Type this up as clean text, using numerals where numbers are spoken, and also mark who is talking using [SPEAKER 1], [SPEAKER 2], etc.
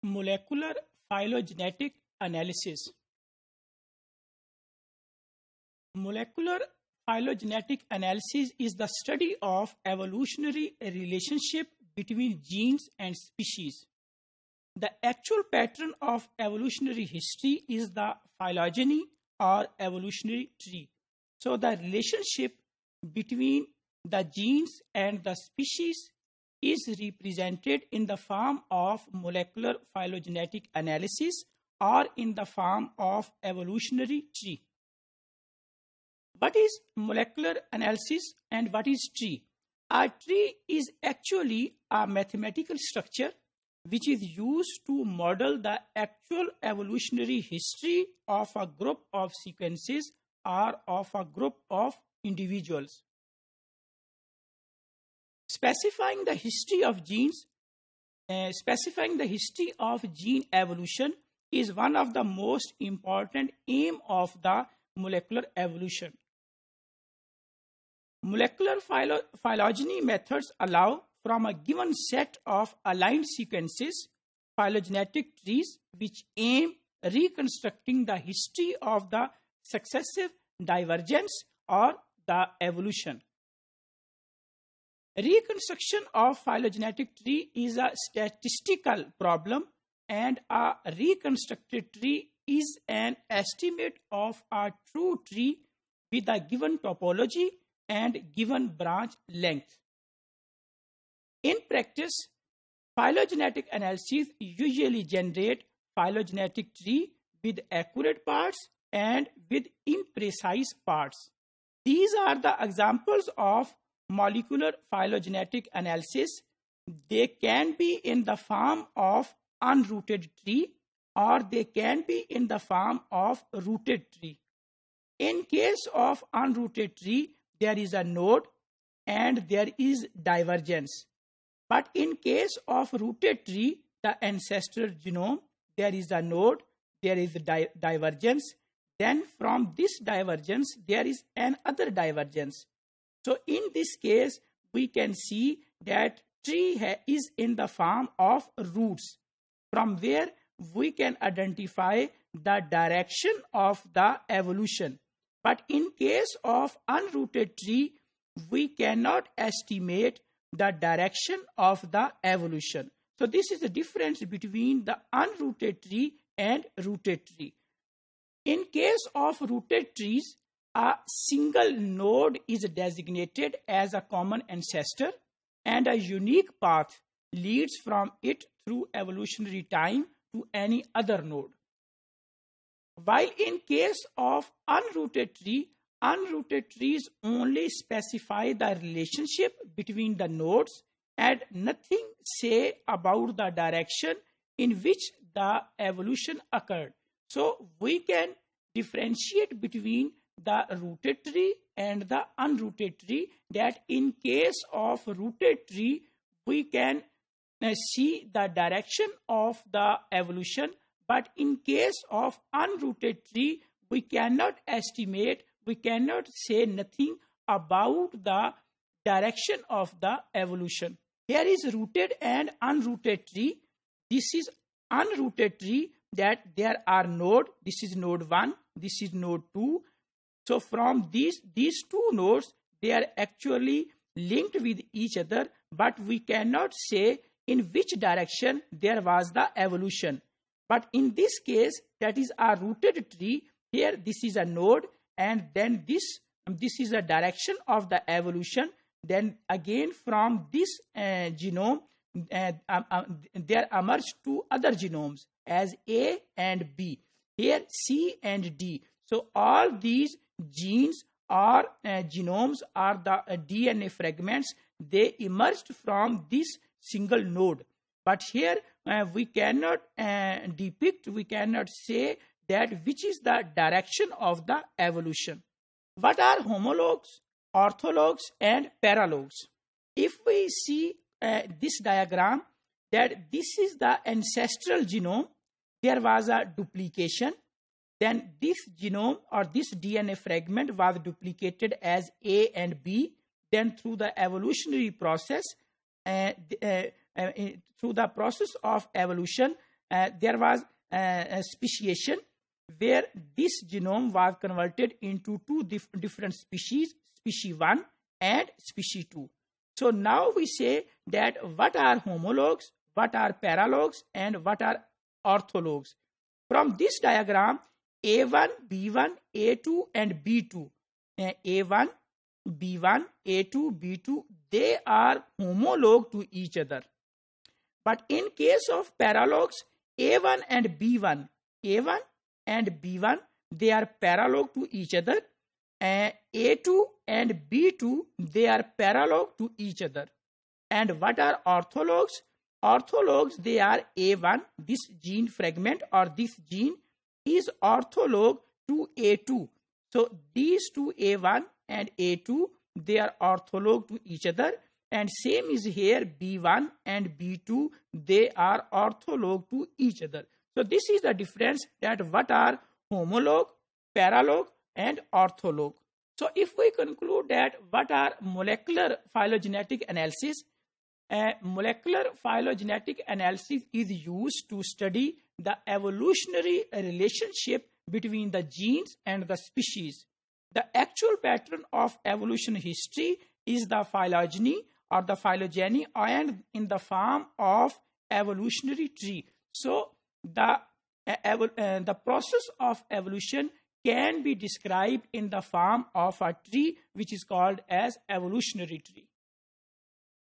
[SPEAKER 1] molecular phylogenetic analysis. Molecular phylogenetic analysis is the study of evolutionary relationship between genes and species. The actual pattern of evolutionary history is the phylogeny or evolutionary tree. So the relationship between the genes and the species is represented in the form of molecular phylogenetic analysis or in the form of evolutionary tree. What is molecular analysis and what is tree? A tree is actually a mathematical structure which is used to model the actual evolutionary history of a group of sequences or of a group of individuals. Specifying the history of gene evolution is one of the most important aim of the molecular evolution. Molecular phylogeny methods allow from a given set of aligned sequences phylogenetic trees which aim reconstructing the history of the successive divergence or the evolution. Reconstruction of phylogenetic tree is a statistical problem, and a reconstructed tree is an estimate of a true tree with a given topology and given branch length. In practice, phylogenetic analysis usually generate phylogenetic tree with accurate parts and with imprecise parts. These are the examples of molecular phylogenetic analysis. They can be in the form of unrooted tree or they can be in the form of rooted tree. In case of unrooted tree, there is a node and there is divergence. But in case of rooted tree, the ancestral genome, there is a node, there is a divergence. Then from this divergence, there is another divergence. So in this case, we can see that tree is in the form of roots, from where we can identify the direction of the evolution. But in case of unrooted tree, we cannot estimate the direction of the evolution. So this is the difference between the unrooted tree and rooted tree. In case of rooted trees, a single node is designated as a common ancestor and a unique path leads from it through evolutionary time to any other node. While in case of unrooted trees only specify the relationship between the nodes and nothing say about the direction in which the evolution occurred. So we can differentiate between the rooted tree and the unrooted tree, that in case of rooted tree, we can see the direction of the evolution. But in case of unrooted tree, we cannot estimate, we cannot say nothing about the direction of the evolution. Here is rooted and unrooted tree. This is unrooted tree, that there are node. This is node 1, this is node 2. So from these two nodes, they are actually linked with each other, but we cannot say in which direction there was the evolution. But in this case, that is a rooted tree. Here, this is a node, and then this is a direction of the evolution. Then again, from this genome, there emerge two other genomes as A and B. Here, C and D. So all these genes or genomes are the DNA fragments. They emerged from this single node. But here we cannot depict, we cannot say that which is the direction of the evolution. What are homologs, orthologs, and paralogs? If we see this diagram, that this is the ancestral genome, there was a duplication. Then this genome or this DNA fragment was duplicated as A and B. Then through the evolutionary process, through the process of evolution, there was a speciation where this genome was converted into two different species, species 1 and species 2. So now we say that what are homologs, what are paralogs, and what are orthologs. From this diagram, A1, B1, A2 and B2, A1, B1, A2, B2, they are homolog to each other. But in case of paralogs, A1 and B1, A1 and B1, they are paralog to each other. A2 and B2, they are paralog to each other. And what are orthologs? Orthologs, they are A1, this gene fragment or this gene is ortholog to A2. So these two, A1 and A2, they are ortholog to each other. And same is here, B1 and B2, they are ortholog to each other. So this is the difference, that what are homolog, paralog and ortholog. So if we conclude that what are molecular phylogenetic analysis, molecular phylogenetic analysis is used to study the evolutionary relationship between the genes and the species. The actual pattern of evolution history is the phylogeny or the phylogeny and in the form of evolutionary tree. So the process of evolution can be described in the form of a tree which is called as evolutionary tree.